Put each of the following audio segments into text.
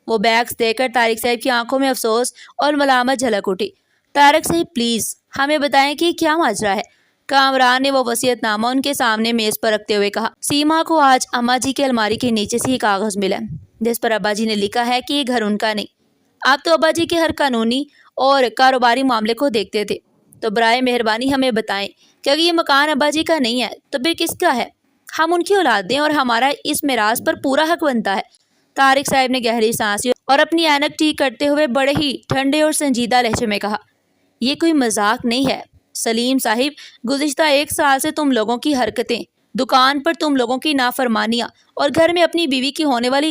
وہ بیگس دیکھ کر طارق صاحب کی آنکھوں میں افسوس اور ملامت جھلک اٹھی۔ طارق صاحب پلیز ہمیں بتائیں کہ کیا ماجرا ہے؟ کامران نے وہ وصیت نامہ ان کے سامنے میز پر رکھتے ہوئے کہا۔ سیما کو آج اماں جی کے الماری کے نیچے سے یہ کاغذ ملا جس پر ابا جی نے لکھا ہے کہ یہ گھر ان کا نہیں۔ آپ تو ابا جی کے ہر قانونی اور کاروباری معاملے کو دیکھتے تھے، تو برائے مہربانی ہمیں بتائیں کہ اگر یہ مکان ابا جی کا نہیں ہے تو پھر کس کا ہے؟ ہم ان کی اولاد ہیں اور ہمارا اس میراث پر پورا حق بنتا ہے۔ طارق صاحب نے گہری سانس لی اور اپنی اینک ٹھیک کرتے ہوئے بڑے ہی ٹھنڈے اور سنجیدہ لہجے میں کہا، یہ کوئی مذاق نہیں ہے سلیم صاحب، گزشتہ 1 سال سے تم لوگوں کی حرکتیں، دکان پر تم لوگوں کی نافرمانیاں اور گھر میں اپنی بیوی کی ہونے والی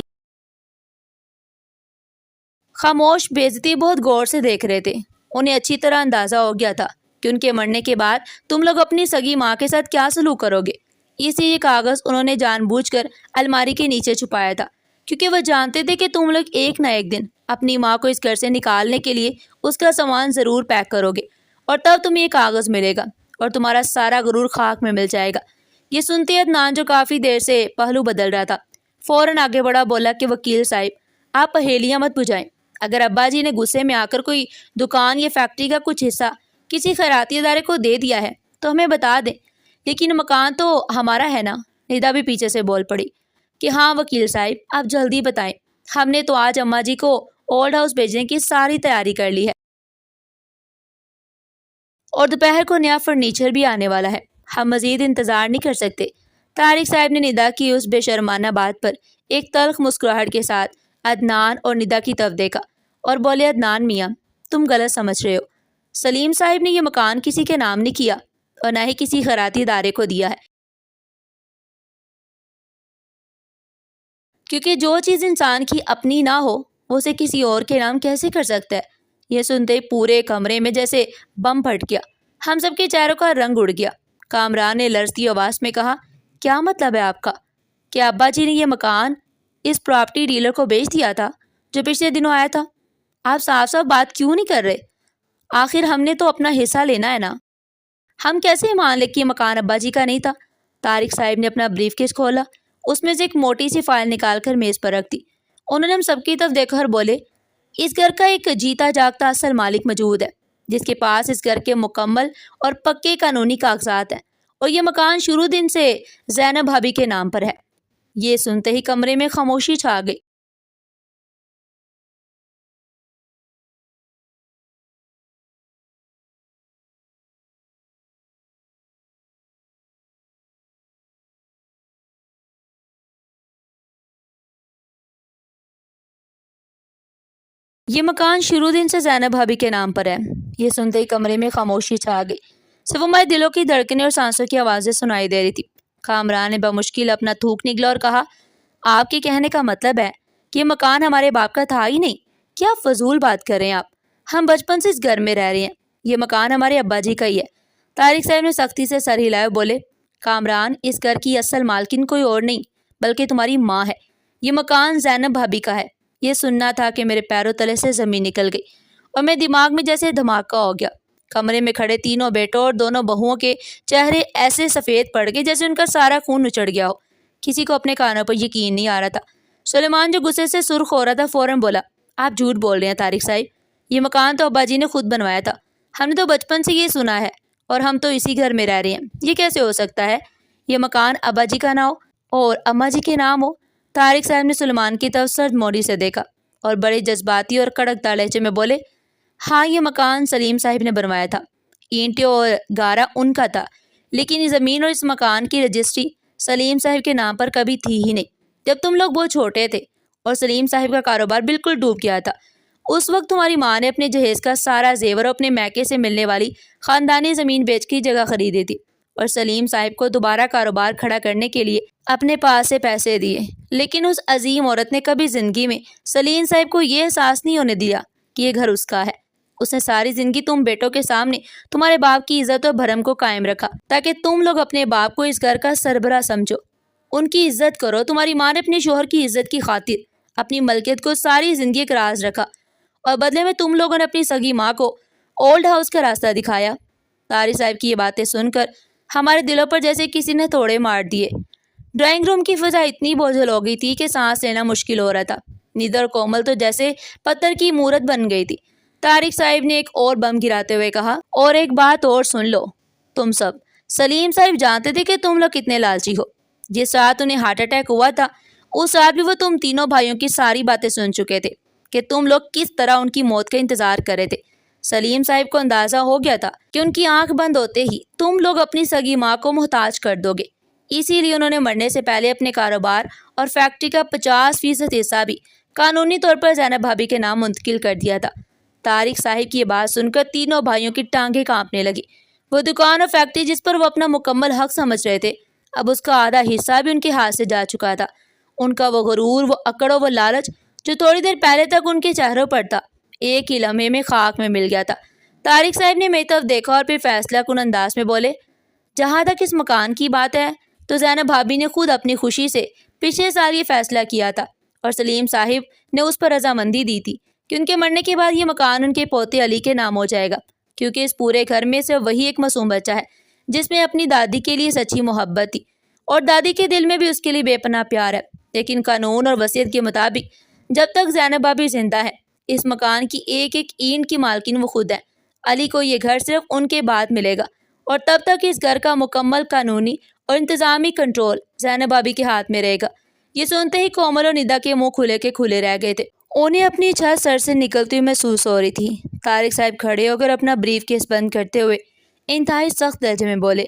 خاموش بے عزتی بہت غور سے دیکھ رہے تھے۔ انہیں اچھی طرح اندازہ ہو گیا تھا کہ ان کے مرنے کے بعد تم لوگ اپنی سگی ماں کے ساتھ کیا سلوک کرو گے۔ اس لیے یہ کاغذ انہوں نے جان بوجھ کر الماری کے نیچے چھپایا تھا، کیونکہ وہ جانتے تھے کہ تم لوگ ایک نہ ایک دن اپنی ماں کو اس گھر سے نکالنے کے لیے اس کا سامان ضرور پیک کرو گے، اور تب تمہیں یہ کاغذ ملے گا اور تمہارا سارا غرور خاک میں مل جائے گا۔ یہ سنتے عدنان، جو کافی دیر سے پہلو بدل رہا تھا، فوراً آگے بڑھا، بولا کہ وکیل صاحب آپ پہیلیاں مت بجھائیں۔ اگر ابا جی نے غصے میں آ کر کوئی دکان یا فیکٹری کا کچھ حصہ کسی خیراتی ادارے کو دے دیا ہے تو ہمیں بتا دیں، لیکن مکان تو ہمارا ہے نا۔ ندا بھی پیچھے سے بول پڑی کہ ہاں وکیل صاحب آپ جلدی بتائیں، ہم نے تو آج اماں جی کو اولڈ ہاؤس بھیجنے کی ساری تیاری کر لی ہے اور دوپہر کو نیا فرنیچر بھی آنے والا ہے، ہم مزید انتظار نہیں کر سکتے۔ طارق صاحب نے ندا کی اس بے شرمانہ بات پر ایک تلخ مسکراہٹ کے ساتھ عدنان اور ندا کی طرف دیکھا اور بولے، عدنان میاں تم غلط سمجھ رہے ہو، سلیم صاحب نے یہ مکان کسی کے نام نہیں کیا اور نہ ہی کسی خیراتی ادارے کو دیا ہے، کیونکہ جو چیز انسان کی اپنی نہ ہو وہ اسے کسی اور کے نام کیسے کر سکتا ہے۔ یہ سنتے پورے کمرے میں جیسے بم پھٹ گیا، ہم سب کے چہروں کا رنگ اڑ گیا۔ کامران نے لرزتی آواز میں کہا، کیا مطلب ہے آپ کا؟ کیا ابا جی نے یہ مکان اس پراپرٹی ڈیلر کو بیچ دیا تھا جو پچھلے دنوں آیا تھا؟ آپ صاف صاف بات کیوں نہیں کر رہے؟ آخر ہم نے تو اپنا حصہ لینا ہے نا۔ ہم کیسے مان لیں کہ یہ مکان ابا جی کا نہیں تھا؟ طارق صاحب نے اپنا بریف کیس کھولا، اس میں سے ایک موٹی سی فائل نکال کر میز پر رکھ دی۔ انہوں نے ہم سب کی طرف دیکھ کر بولے، اس گھر کا ایک جیتا جاگتا اصل مالک موجود ہے جس کے پاس اس گھر کے مکمل اور پکے قانونی کاغذات ہیں، اور یہ مکان شروع دن سے زینب بھابی کے نام پر ہے۔ یہ سنتے ہی کمرے میں خاموشی چھا گئی۔ یہ مکان شروع دن سے زینب بھابی کے نام پر ہے۔ یہ سنتے ہی کمرے میں خاموشی چھا گئی، صرف ہمارے دلوں کی دھڑکنیں اور سانسوں کی آوازیں سنائی دے رہی تھی۔ کامران نے بمشکل اپنا تھوک نگلا اور کہا، آپ کے کہنے کا مطلب ہے کہ یہ مکان ہمارے باپ کا تھا ہی نہیں؟ کیا فضول بات کر رہے ہیں آپ؟ ہم بچپن سے اس گھر میں رہ رہے ہیں، یہ مکان ہمارے ابا جی کا ہی ہے۔ طارق صاحب نے سختی سے سر ہلایا، بولے، کامران اس گھر کی اصل مالکن کوئی اور نہیں بلکہ تمہاری ماں ہے۔ یہ مکان زینب بھابی کا ہے۔ یہ سننا تھا کہ میرے پیروں تلے سے زمین نکل گئی اور میرے دماغ میں جیسے دھماکہ ہو گیا۔ کمرے میں کھڑے تینوں بیٹوں اور دونوں بہوؤں کے چہرے ایسے سفید پڑ گئے جیسے ان کا سارا خون نچڑ گیا ہو۔ کسی کو اپنے کانوں پر یقین نہیں آ رہا تھا۔ سلیمان جو غصے سے سرخ ہو رہا تھا فوراً بولا، آپ جھوٹ بول رہے ہیں طارق صاحب، یہ مکان تو ابا جی نے خود بنوایا تھا، ہم نے تو بچپن سے یہ سنا ہے اور ہم تو اسی گھر میں رہ رہے ہیں، یہ کیسے ہو سکتا ہے؟ یہ مکان ابا جی کا نہ ہو اور اماں جی کے نام ہو؟ طارق صاحب نے سلیمان کی طرف سرد موڑی سے دیکھا اور بڑے جذباتی اور کڑک لہجے میں بولے، ہاں یہ مکان سلیم صاحب نے بنوایا تھا، اینٹیں اور گارا ان کا تھا، لیکن یہ زمین اور اس مکان کی رجسٹری سلیم صاحب کے نام پر کبھی تھی ہی نہیں۔ جب تم لوگ بہت چھوٹے تھے اور سلیم صاحب کا کاروبار بالکل ڈوب گیا تھا، اس وقت تمہاری ماں نے اپنے جہیز کا سارا زیور اور اپنے میکے سے ملنے والی خاندانی زمین بیچ کی جگہ خریدی تھی اور سلیم صاحب کو دوبارہ کاروبار کھڑا کرنے کے لیے اپنے پاس سے پیسے دیے، لیکن اس عظیم عورت نے کبھی زندگی میں سلیم صاحب کو یہ احساس نہیں ہونے دیا کہ یہ گھر اس کا ہے۔ اس نے ساری زندگی تم بیٹوں کے سامنے تمہارے باپ کی عزت اور بھرم کو قائم رکھا تاکہ تم لوگ اپنے باپ کو اس گھر کا سربراہ سمجھو، ان کی عزت کرو۔ تمہاری ماں نے اپنے شوہر کی عزت کی خاطر اپنی ملکیت کو ساری زندگی ایک راز رکھا اور بدلے میں تم لوگوں نے اپنی سگی ماں کو اولڈ ہاؤس کا راستہ دکھایا۔ طارق صاحب کی یہ باتیں سن کر ہمارے دلوں پر جیسے کسی نے تھوڑے مار دیے۔ ڈرائنگ روم کی فضا اتنی بوجھل ہو گئی تھی کہ سانس لینا مشکل ہو رہا تھا۔ ندر اور کومل تو جیسے پتھر کی مورت بن گئی تھی۔ طارق صاحب نے ایک اور بم گراتے ہوئے کہا، اور ایک بات اور سن لو تم سب، سلیم صاحب جانتے تھے کہ تم لوگ کتنے لالچی ہو۔ جس رات انہیں ہارٹ اٹیک ہوا تھا اس رات بھی وہ تم تینوں بھائیوں کی ساری باتیں سن چکے تھے کہ تم لوگ کس طرح ان کی موت کا انتظار کر رہے تھے۔ سلیم صاحب کو اندازہ ہو گیا تھا کہ ان کی آنکھ بند ہوتے ہی تم لوگ اپنی سگی ماں کو محتاج کر دو گے، اسی لیے انہوں نے مرنے سے پہلے اپنے کاروبار اور فیکٹری کا 50% حصہ بھی قانونی طور پر زینب بھابی کے نام منتقل کر دیا تھا۔ طارق صاحب کی یہ بات سن کر تینوں بھائیوں کی ٹانگیں کانپنے لگی۔ وہ دکان اور فیکٹری جس پر وہ اپنا مکمل حق سمجھ رہے تھے، اب اس کا آدھا حصہ بھی ان کے ہاتھ سے جا چکا تھا۔ ان کا وہ غرور، وہ اکڑ و وہ لالچ جو تھوڑی دیر پہلے تک ان کے چہروں پر تھا، ایک ہی لمحے میں خاک میں مل گیا تھا۔ طارق صاحب نے میری طرف دیکھا اور پھر فیصلہ کن انداز میں بولے، جہاں تک اس مکان کی بات ہے تو زینب بھابی نے خود اپنی خوشی سے پچھلے سال یہ فیصلہ کیا تھا اور سلیم صاحب نے اس پر رضامندی دی تھی کہ ان کے مرنے کے بعد یہ مکان ان کے پوتے علی کے نام ہو جائے گا، کیونکہ اس پورے گھر میں صرف وہی ایک معصوم بچہ ہے جس میں اپنی دادی کے لیے سچی محبت تھی، اور دادی کے دل میں بھی اس کے لیے بے پناہ پیار ہے۔ لیکن قانون اور وصیت کے مطابق جب تک زینب بھابی زندہ ہے اس مکان کی ایک ایک اینٹ کی مالکن وہ خود ہے۔ علی کو یہ گھر صرف ان کے بعد ملے گا، اور تب تک اس گھر کا مکمل قانونی اور انتظامی کنٹرول زینب بھابی کے ہاتھ میں رہے گا۔ یہ سنتے ہی کومل اور ندا کے منہ کھلے کے کھلے رہ گئے تھے۔ انہیں اپنی چھت سر سے نکلتی ہوئی محسوس ہو رہی تھی۔ طارق صاحب کھڑے ہو کر اپنا بریف کیس بند کرتے ہوئے انتہائی سخت لہجے میں بولے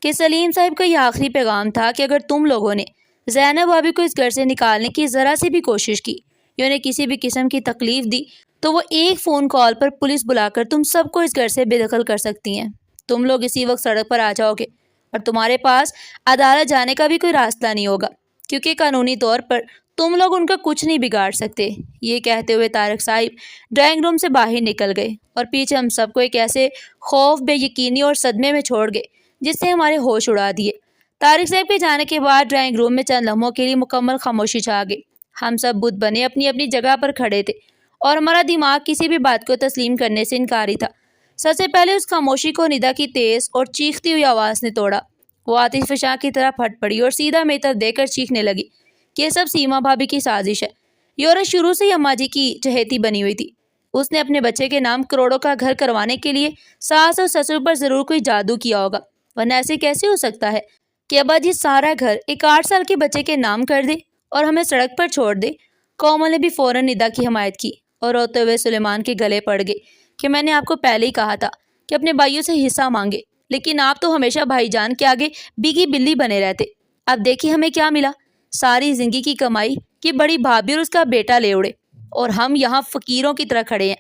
کہ سلیم صاحب کا یہ آخری پیغام تھا کہ اگر تم لوگوں نے زینب بھابی کو اس گھر سے نکالنے کی ذرا سی بھی کوشش کی یا انہیں کسی بھی قسم کی تکلیف دی تو وہ ایک فون کال پر پولیس بلا کر تم سب کو اس گھر سے بے دخل کر سکتی ہیں۔ تم لوگ اسی وقت سڑک پر آ جاؤ گے اور تمہارے پاس عدالت جانے کا بھی کوئی راستہ نہیں ہوگا، کیونکہ قانونی طور پر تم لوگ ان کا کچھ نہیں بگاڑ سکتے۔ یہ کہتے ہوئے طارق صاحب ڈرائنگ روم سے باہر نکل گئے اور پیچھے ہم سب کو ایک ایسے خوف، بے یقینی اور صدمے میں چھوڑ گئے جس سے ہمارے ہوش اڑا دیے۔ طارق صاحب کے جانے کے بعد ڈرائنگ روم میں چند لمحوں کے لیے مکمل خاموشی چھا گئی۔ ہم سب بت بنے اپنی اپنی جگہ پر کھڑے تھے اور ہمارا دماغ کسی بھی بات کو تسلیم کرنے سے انکاری تھا۔ سب سے پہلے اس خاموشی کو ندا کی تیز اور چیختی ہوئی آواز نے توڑا۔ وہ آتش فشاں کی طرح پھٹ پڑی اور سیدھا میری طرف دیکھ کر چیخنے لگی کہ یہ سب سیما بھابی کی سازش ہے۔ یہ عورت شروع سے ہی اماں جی کی چہیتی بنی ہوئی تھی۔ اس نے اپنے بچے کے نام کروڑوں کا گھر کروانے کے لیے ساس اور سسر پر ضرور کوئی جادو کیا ہوگا، ورنہ ایسے کیسے ہو سکتا ہے کہ ابا جی سارا گھر ایک 8 سال کے بچے کے نام کر دے اور ہمیں سڑک پر چھوڑ دے۔ کومل نے بھی فوراً ندا کی حمایت کی اور روتے ہوئے سلیمان کے گلے پڑ گئے کہ میں نے آپ کو پہلے ہی کہا تھا کہ اپنے بھائیوں سے حصہ مانگے، لیکن آپ تو ہمیشہ بھائی جان کے آگے بیگی بلی بنے رہتے۔ اب دیکھیے ہمیں کیا ملا، ساری زندگی کی کمائی کہ بڑی بھابھی اور اس کا بیٹا لے اڑے، اور ہم یہاں فقیروں کی طرح کھڑے ہیں۔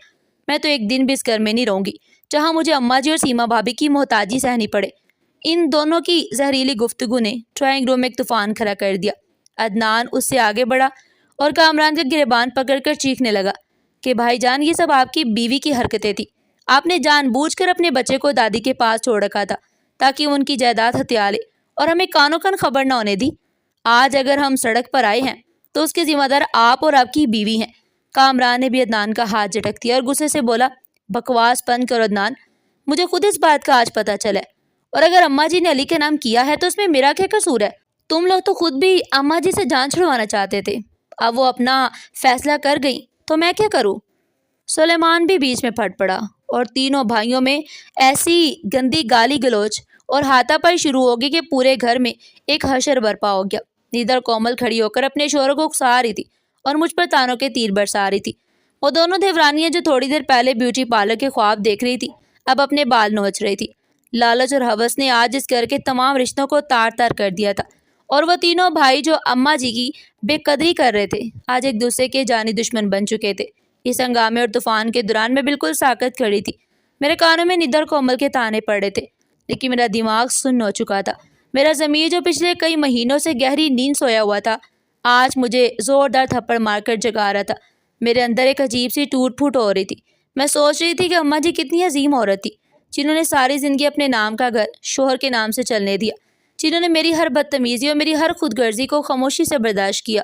میں تو ایک دن بھی اس گھر میں نہیں رہوں گی جہاں مجھے اماں جی اور سیما بھابی کی محتاجی سہنی پڑے۔ ان دونوں کی زہریلی گفتگو نے ڈرائنگ روم میں ایک طوفان کھڑا کر دیا۔ عدنان اس سے آگے بڑھا اور کامران کا گریبان پکڑ کر چیخنے لگا کہ بھائی جان، یہ سب آپ کی بیوی کی حرکتیں تھی۔ آپ نے جان بوجھ کر اپنے بچے کو دادی کے پاس چھوڑ رکھا تھا تاکہ وہ ان کی جائیداد ہتھیا لے اور ہمیں کانوں کان خبر نہ ہونے دی۔ آج اگر ہم سڑک پر آئے ہیں تو اس کے ذمہ دار آپ اور آپ کی بیوی ہیں۔ کامران نے بھی عدنان کا ہاتھ جھٹک دیا اور غصے سے بولا، بکواس بند کرو عدنان، مجھے خود اس بات کا آج پتہ چلا ہے، اور اگر اماں جی نے علی کے نام کیا ہے تو اس میں میرا کیا قصور ہے؟ تم لوگ تو خود بھی اماں جی سے جان چھڑوانا چاہتے تھے، اب وہ اپنا فیصلہ کر گئیں تو میں کیا کروں؟ سلیمان بھی بیچ میں پھٹ پڑا اور تینوں بھائیوں میں ایسی گندی گالی گلوچ اور ہاتھا پائی شروع ہو گئی کہ پورے گھر میں ایک حشر برپا ہو گیا۔ ندا اور کومل کھڑی ہو کر اپنے شوہر کو اکسا رہی تھی اور مجھ پر تانوں کے تیر برسا رہی تھی۔ وہ دونوں دیورانیاں جو تھوڑی دیر پہلے بیوٹی پارلر کے خواب دیکھ رہی تھی اب اپنے بال نوچ رہی تھی۔ لالچ اور ہوس نے آج اس گھر کے تمام رشتوں کو تار تار کر دیا تھا، اور وہ تینوں بھائی جو اماں جی کی بے قدری کر رہے تھے آج ایک دوسرے کے جانی دشمن بن چکے تھے۔ اس ہنگامے اور طوفان کے دوران میں بالکل ساکت کھڑی تھی۔ میرے کانوں میں ندا اور کومل کے تانے پڑ رہے تھے، لیکن میرا دماغ سن ہو چکا تھا۔ میرا ضمیر جو پچھلے کئی مہینوں سے گہری نیند سویا ہوا تھا آج مجھے زوردار تھپڑ مار کر جگا رہا تھا۔ میرے اندر ایک عجیب سی ٹوٹ پھوٹ ہو رہی تھی۔ میں سوچ رہی تھی کہ اماں جی کتنی عظیم عورت تھی، جنہوں نے ساری زندگی اپنے نام کا گھر شوہر کے نام سے چلنے دیا، جنہوں نے میری ہر بدتمیزی اور میری ہر خود غرضی کو خاموشی سے برداشت کیا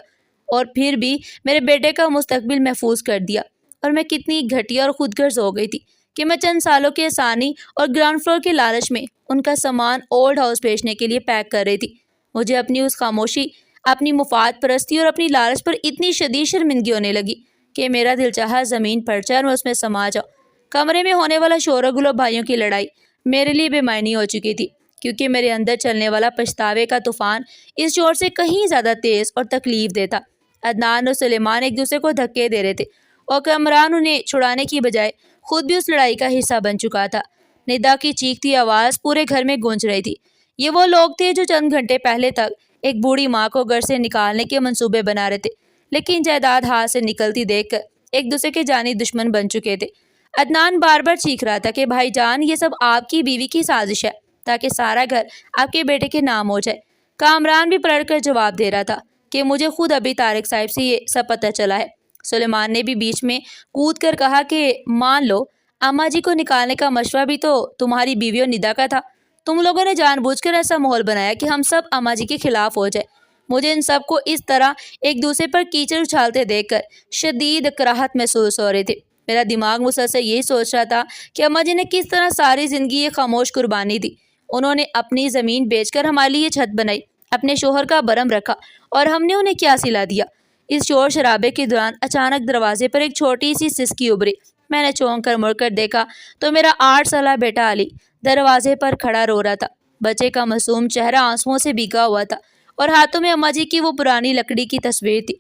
اور پھر بھی میرے بیٹے کا مستقبل محفوظ کر دیا۔ اور میں کتنی گھٹیا اور خود غرض ہو گئی تھی کہ میں چند سالوں کی آسانی اور گراؤنڈ فلور کے لالچ میں ان کا سامان اولڈ ہاؤس بیچنے کے لیے پیک کر رہی تھی۔ مجھے اپنی اس خاموشی، اپنی مفاد پرستی اور اپنی لالچ پر اتنی شدید شرمندگی ہونے لگی کہ میرا دل چاہا زمین پر چڑھ میں اس میں سما جاؤں۔ کمرے میں ہونے والا شور و گل و بھائیوں کی لڑائی میرے لیے بے معنی ہو چکی تھی، کیونکہ میرے اندر چلنے والا پچھتاوے کا طوفان اس شور سے کہیں زیادہ تیز اور تکلیف دہ تھا۔ عدنان اور سلیمان ایک دوسرے کو دھکے دے رہے تھے اور کامران انہیں چھڑانے کی بجائے خود بھی اس لڑائی کا حصہ بن چکا تھا۔ ندا کی چیختی آواز پورے گھر میں گونج رہی تھی۔ یہ وہ لوگ تھے جو چند گھنٹے پہلے تک ایک بوڑھی ماں کو گھر سے نکالنے کے منصوبے بنا رہے تھے، لیکن جائیداد ہاتھ سے نکلتی دیکھ کر ایک دوسرے کے جانی دشمن بن چکے تھے۔ عدنان بار بار چیخ رہا تھا کہ بھائی جان، یہ سب آپ کی بیوی کی سازش ہے تاکہ سارا گھر آپ کے بیٹے کے نام ہو جائے۔ کامران بھی پلٹ کر جواب دے رہا تھا کہ مجھے خود ابھی طارق صاحب سے یہ سب پتہ چلا ہے۔ سلیمان نے بھی بیچ میں کود کر کہا کہ مان لو اماں جی کو نکالنے کا مشورہ بھی تو تمہاری بیوی اور ندا کا تھا۔ تم لوگوں نے جان بوجھ کر ایسا ماحول بنایا کہ ہم سب اماں جی کے خلاف ہو جائے۔ مجھے ان سب کو اس طرح ایک دوسرے پر کیچڑ اچھالتے دیکھ کر شدید کراہت محسوس ہو رہی تھی۔ میرا دماغ مسلسل یہی سوچ رہا تھا کہ اماں جی نے کس طرح ساری زندگی یہ خاموش قربانی دی۔ انہوں نے اپنی زمین بیچ کر ہمارے لیے چھت بنائی، اپنے شوہر کا برم رکھا، اور ہم نے انہیں کیا سلا دیا۔ اس شور شرابے کے دوران اچانک دروازے پر ایک چھوٹی سی سسکی ابھری۔ میں نے چونک کر مڑ کر دیکھا تو میرا 8 سالہ بیٹا علی دروازے پر کھڑا رو رہا تھا۔ بچے کا معصوم چہرہ آنسوؤں سے بھیگا ہوا تھا اور ہاتھوں میں اماں جی کی وہ پرانی لکڑی کی تصویر تھی۔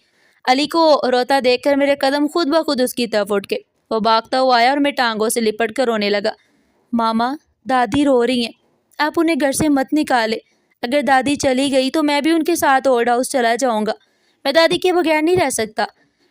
علی کو روتا دیکھ کر میرے قدم خود بخود اس کی طرف اٹھ گئے۔ وہ بھاگتا ہوا آیا اور میں ٹانگوں سے لپٹ کر رونے لگا۔ ماما، دادی رو رہی ہیں، آپ انہیں گھر سے مت نکالے۔ اگر دادی چلی گئی تو میں بھی ان کے ساتھ اولڈ ہاؤس چلا جاؤں گا، میں دادی کے بغیر نہیں رہ سکتا۔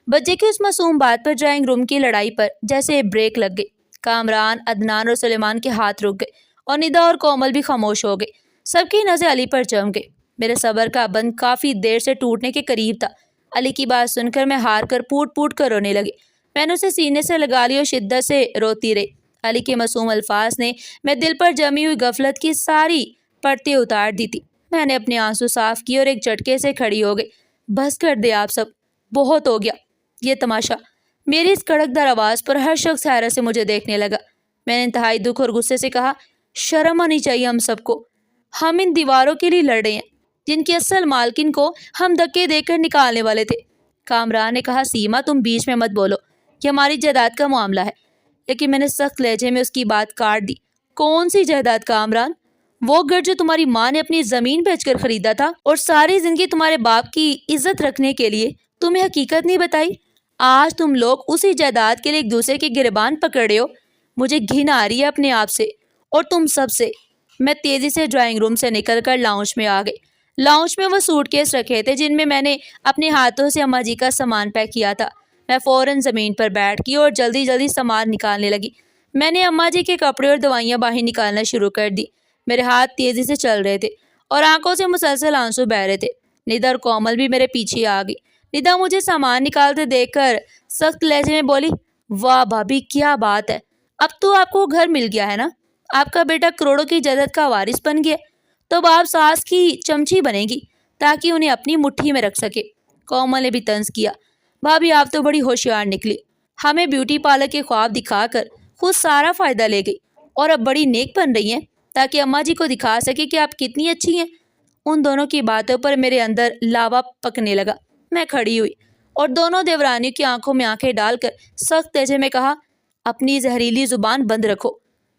بچے کی اس معصوم بات پر ڈرائنگ روم کی لڑائی پر جیسے بریک لگ گئی۔ کامران، عدنان اور سلیمان کے ہاتھ رک گئے اور ندا اور کومل بھی خاموش ہو گئے۔ سب کی نظریں علی پر جم گئی۔ میرے صبر کا بند کافی دیر سے ٹوٹنے کے قریب تھا۔ علی کی بات سن کر میں ہار کر پوٹ پوٹ کر رونے لگی۔ میں نے اسے سینے سے لگا لی اور شدت سے روتی رہی۔ علی کے معصوم الفاظ نے میں دل پر جمی ہوئی غفلت کی ساری پرتیں اتار دی تھی۔ میں نے اپنے آنسو صاف کیے اور ایک جھٹکے سے کھڑی ہو گئی۔ بس کر دے آپ سب، بہت ہو گیا یہ تماشا۔ میری اس کڑکدار آواز پر ہر شخص حیرت سے مجھے دیکھنے لگا۔ میں نے انتہائی دکھ اور غصے سے کہا، شرم آنی چاہیے ہم سب کو۔ ہم ان دیواروں کے لیے لڑ رہے ہیں جن کی اصل مالکن کو ہم دھکے دے کر نکالنے والے تھے۔ کامران نے کہا، سیما تم بیچ میں مت بولو، یہ ہماری جائیداد کا معاملہ ہے۔ لیکن میں نے سخت لہجے میں اس کی بات کاٹ دی۔ کون سی جائیداد کامران؟ وہ گھر جو تمہاری ماں نے اپنی زمین بیچ کر خریدا تھا اور ساری زندگی تمہارے باپ کی عزت رکھنے کے لیے تمہیں حقیقت نہیں بتائی۔ آج تم لوگ اسی جائیداد کے لیے ایک دوسرے کے گریبان پکڑ رہے ہو۔ مجھے گھن آ رہی ہے اپنے آپ سے اور تم سب سے۔ میں تیزی سے ڈرائنگ روم سے نکل کر لاؤنج میں آ گئی۔ لاؤنج میں وہ سوٹ کیس رکھے تھے جن میں نے اپنے ہاتھوں سے اماں جی کا سامان پیک کیا تھا۔ میں فوراً زمین پر بیٹھ گئی اور جلدی جلدی سامان نکالنے لگی۔ میں نے اماں جی کے کپڑے اور دوائیاں باہر نکالنا شروع کر دی۔ میرے ہاتھ تیزی سے چل رہے تھے اور آنکھوں سے مسلسل آنسو بہہ رہے تھے۔ ندا اور کومل بھی میرے پیچھے آ گئی۔ ندا مجھے سامان نکالتے دیکھ کر سخت لہجے میں بولی، واہ بھابھی، کیا بات ہے، اب تو آپ کو گھر مل گیا ہے نا؟ آپ کا بیٹا کروڑوں کی جائیداد کا وارث بن گیا، تو اب آپ ساس کی چمچی بنے گی تاکہ انہیں اپنی مٹھی میں رکھ سکے۔ کومل نے بھی طنز کیا، بھابھی آپ تو بڑی ہوشیار نکلی، ہمیں بیوٹی پارلر کے خواب دکھا کر خود سارا فائدہ لے گئی اور اب بڑی نیک بن رہی ہیں تاکہ اماں جی کو دکھا سکے کہ آپ کتنی اچھی ہیں۔ ان دونوں کی باتوں پر میرے اندر لاوا پکنے لگا۔ میں کھڑی ہوئی اور دونوں دیورانیوں کی آنکھوں میں آنکھیں ڈال کر سخت لہجے میں کہا، اپنی زہریلی زبان بند رکھو۔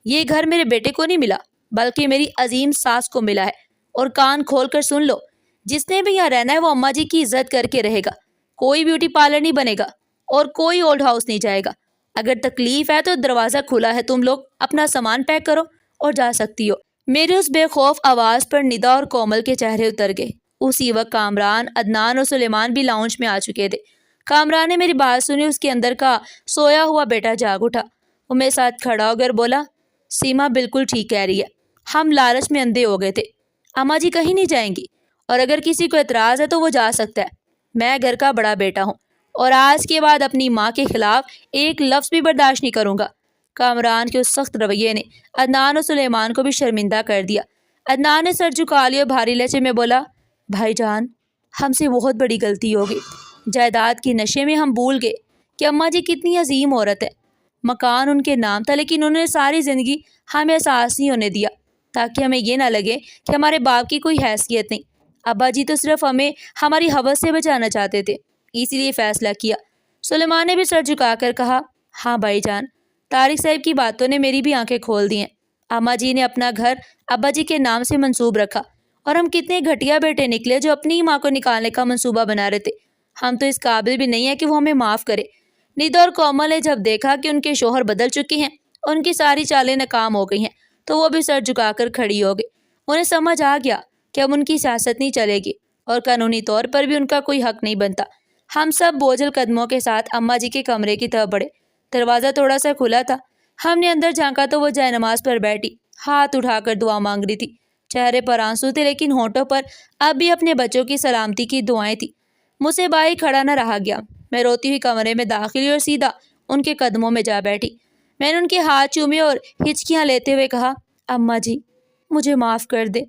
یہ گھر میرے بیٹے کو نہیں ملا بلکہ میری عظیم ساس کو ملا ہے، اور کان کھول کر سن لو، جس نے بھی یہاں رہنا ہے وہ اماں جی کی عزت کر کے رہے گا۔ کوئی بیوٹی پارلر نہیں بنے گا اور کوئی اولڈ ہاؤس نہیں جائے گا۔ اگر تکلیف ہے تو دروازہ کھلا ہے، تم لوگ اپنا سامان پیک کرو اور جا سکتی ہو۔ میرے اس بے خوف آواز پر ندا اور کومل کے چہرے اتر گئے۔ اسی وقت کامران، عدنان اور سلیمان بھی لاؤنج میں آ چکے تھے۔ کامران نے میری بات سنی، اس کے اندر کا سویا ہوا بیٹا جاگ اٹھا۔ وہ میرے ساتھ کھڑا ہو کر بولا، سیما بالکل ٹھیک کہہ رہی ہے، ہم لالچ میں اندھے ہو گئے تھے۔ اماں جی کہیں نہیں جائیں گی، اور اگر کسی کو اعتراض ہے تو وہ جا سکتا ہے۔ میں گھر کا بڑا بیٹا ہوں اور آج کے بعد اپنی ماں کے خلاف ایک لفظ بھی برداشت نہیں کروں گا۔ کامران کے اس سخت رویے نے عدنان اور سلیمان کو بھی شرمندہ کر دیا۔ عدنان نے سر جھکا لیا اور بھاری لہجے میں بولا، بھائی جان، ہم سے بہت بڑی غلطی ہو گئی۔ جائیداد کی نشے میں ہم بھول گئے کہ اماں جی کتنی عظیم عورت ہے۔ مکان ان کے نام تھا، لیکن انہوں نے ساری زندگی ہمیں احساس نہیں ہونے دیا تاکہ ہمیں یہ نہ لگے کہ ہمارے باپ کی کوئی حیثیت نہیں۔ ابا جی تو صرف ہمیں ہماری ہوس سے بچانا چاہتے تھے، اسی لیے فیصلہ کیا۔ سلیمان نے بھی سر جھکا کر کہا، ہاں بھائی جان، طارق صاحب کی باتوں نے میری بھی آنکھیں کھول دی ہیں۔ اماں جی نے اپنا گھر ابا جی کے نام سے منسوب رکھا، اور ہم کتنے گھٹیا بیٹے نکلے جو اپنی ہی ماں کو نکالنے کا منصوبہ بنا رہے تھے۔ ہم تو اس قابل بھی نہیں ہیں کہ وہ ہمیں معاف کرے۔ ندا اور کومل نے جب دیکھا کہ ان کے شوہر بدل چکے ہیں، ان کی ساری چالیں ناکام ہو گئی ہیں، تو وہ بھی سر جھکا کر کھڑی ہو گئی۔ انہیں سمجھ آ گیا کہ اب ان کی سیاست نہیں چلے گی، اور قانونی طور پر بھی ان کا کوئی حق نہیں بنتا۔ ہم سب بوجھل قدموں کے ساتھ اماں جی کے کمرے کی طرف بڑھے۔ دروازہ تھوڑا سا کھلا تھا۔ ہم نے اندر جھانکا تو وہ جائے نماز پر بیٹھی، ہاتھ اٹھا کر دعا مانگ رہی تھی۔ چہرے پر آنسو تھے، لیکن ہونٹوں پر اب بھی اپنے بچوں کی سلامتی کی دعائیں تھیں۔ مجھ سے باہر کھڑا نہ رہا گیا۔ میں روتی ہوئی کمرے میں داخل ہوئی اور سیدھا ان کے قدموں میں جا بیٹھی۔ میں نے ان کے ہاتھ چومے اور ہچکیاں لیتے ہوئے کہا، اماں جی، مجھے معاف کر دے۔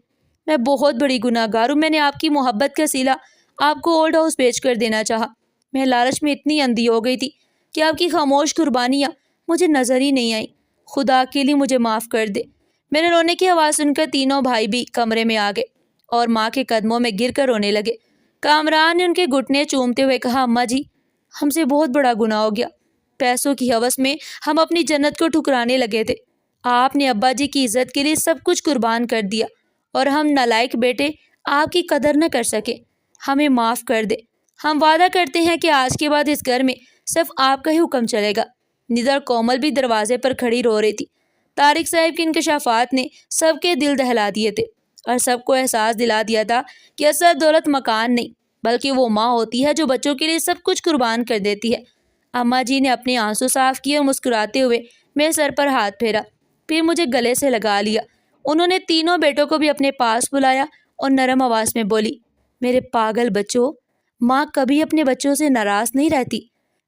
میں بہت بڑی گناہ گار ہوں۔ میں نے آپ کی محبت کا صلہ آپ کو اولڈ ہاؤس بیچ کر دینا چاہا۔ میں لالچ میں اتنی اندھی ہو گئی تھی کہ آپ کی خاموش قربانیاں مجھے نظر ہی نہیں آئیں۔ خدا کے لیے مجھے معاف کر دے۔ میرے رونے کی آواز سن کر تینوں بھائی بھی کمرے میں آ گئے اور ماں کے قدموں میں گر کر رونے لگے۔ کامران نے ان کے گھٹنے چومتے ہوئے کہا، اماں جی، ہم سے بہت بڑا گناہ ہو گیا۔ پیسوں کی ہوس میں ہم اپنی جنت کو ٹھکرانے لگے تھے۔ آپ نے ابا جی کی عزت کے لیے سب کچھ قربان کر دیا، اور ہم نالائق بیٹے آپ کی قدر نہ کر سکے۔ ہمیں معاف کر دے۔ ہم وعدہ کرتے ہیں کہ آج کے بعد اس گھر میں صرف آپ کا ہی حکم چلے گا۔ ندا اور کومل بھی دروازے پر کھڑی رو رہی تھی۔ طارق صاحب کے انکشافات نے سب کے دل دہلا دیے تھے، اور سب کو احساس دلا دیا تھا کہ اصل دولت مکان نہیں، بلکہ وہ ماں ہوتی ہے جو بچوں کے لیے سب کچھ قربان کر دیتی ہے۔ اماں جی نے اپنے آنسو صاف کیے اور مسکراتے ہوئے میرے سر پر ہاتھ پھیرا، پھر مجھے گلے سے لگا لیا۔ انہوں نے تینوں بیٹوں کو بھی اپنے پاس بلایا اور نرم آواز میں بولی، میرے پاگل بچوں، ماں کبھی اپنے بچوں سے ناراض نہیں رہتی۔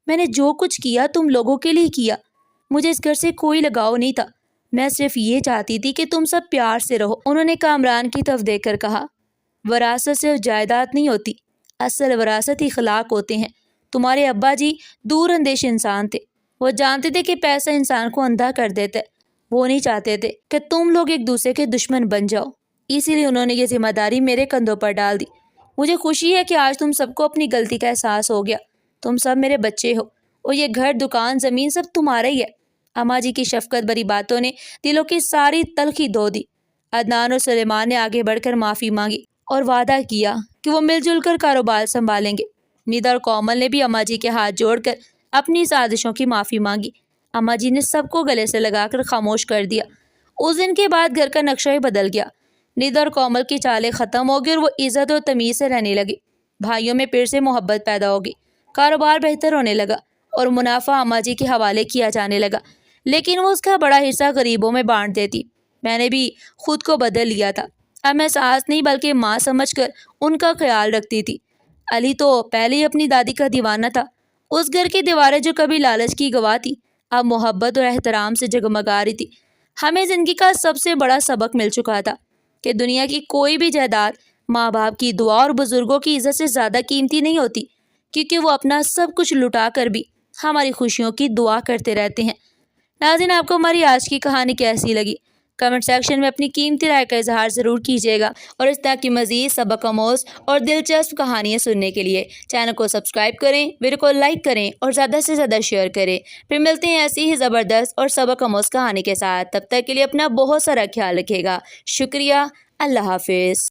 میں نے جو کچھ کیا تم لوگوں کے لیے کیا۔ مجھے اس گھر سے کوئی لگاؤ نہیں تھا۔ میں صرف یہ چاہتی تھی کہ تم سب پیار سے رہو۔ انہوں نے کامران کی طرف دیکھ کر کہا، وراثت صرف جائیداد نہیں ہوتی، اصل وراثت اخلاق ہوتے ہیں۔ تمہارے ابا جی دور اندیش انسان تھے۔ وہ جانتے تھے کہ پیسہ انسان کو اندھا کر دیتا ہے۔ وہ نہیں چاہتے تھے کہ تم لوگ ایک دوسرے کے دشمن بن جاؤ، اسی لیے انہوں نے یہ ذمہ داری میرے کندھوں پر ڈال دی۔ مجھے خوشی ہے کہ آج تم سب کو اپنی غلطی کا احساس ہو گیا۔ تم سب میرے بچے ہو، اور یہ گھر، دکان، زمین سب تمہارا ہی ہے۔ اماں جی کی شفقت بھری باتوں نے دلوں کی ساری تلخی دھو دی۔ عدنان اور سلیمان نے آگے بڑھ کر معافی مانگی اور وعدہ کیا کہ وہ مل جل کر کاروبار سنبھالیں گے۔ ندا اور کومل نے بھی اماں جی کے ہاتھ جوڑ کر اپنی سازشوں کی معافی مانگی۔ اماں جی نے سب کو گلے سے لگا کر خاموش کر دیا۔ اس دن کے بعد گھر کا نقشہ ہی بدل گیا۔ ندا اور کومل کی چالیں ختم ہو گئی اور وہ عزت اور تمیز سے رہنے لگی۔ بھائیوں میں پھر سے محبت پیدا ہوگی۔ کاروبار بہتر ہونے لگا اور منافع اماں جی کے حوالے کیا جانے لگا، لیکن وہ اس کا بڑا حصہ غریبوں میں بانٹ دیتی۔ میں نے بھی خود کو بدل لیا تھا۔ اب میں ساس نہیں بلکہ ماں سمجھ کر ان کا خیال رکھتی تھی۔ علی تو پہلے ہی اپنی دادی کا دیوانہ تھا۔ اس گھر کی دیواریں جو کبھی لالچ کی گواہ تھی، اب محبت اور احترام سے جگمگا رہی تھی۔ ہمیں زندگی کا سب سے بڑا سبق مل چکا تھا کہ دنیا کی کوئی بھی جائیداد ماں باپ کی دعا اور بزرگوں کی عزت سے زیادہ قیمتی نہیں ہوتی، کیونکہ وہ اپنا سب کچھ لٹا کر بھی ہماری خوشیوں کی دعا کرتے رہتے ہیں۔ ناظرین، آپ کو ہماری آج کی کہانی کیسی لگی؟ کمنٹ سیکشن میں اپنی قیمتی رائے کا اظہار ضرور کیجیے گا، اور اس طرح کی مزید سبق آموز اور دلچسپ کہانیاں سننے کے لیے چینل کو سبسکرائب کریں، ویڈیو کو لائک کریں اور زیادہ سے زیادہ شیئر کریں۔ پھر ملتے ہیں ایسی ہی زبردست اور سبق آموز کہانی کے ساتھ۔ تب تک کے لیے اپنا بہت سارا خیال رکھیے گا۔ شکریہ۔ اللہ حافظ۔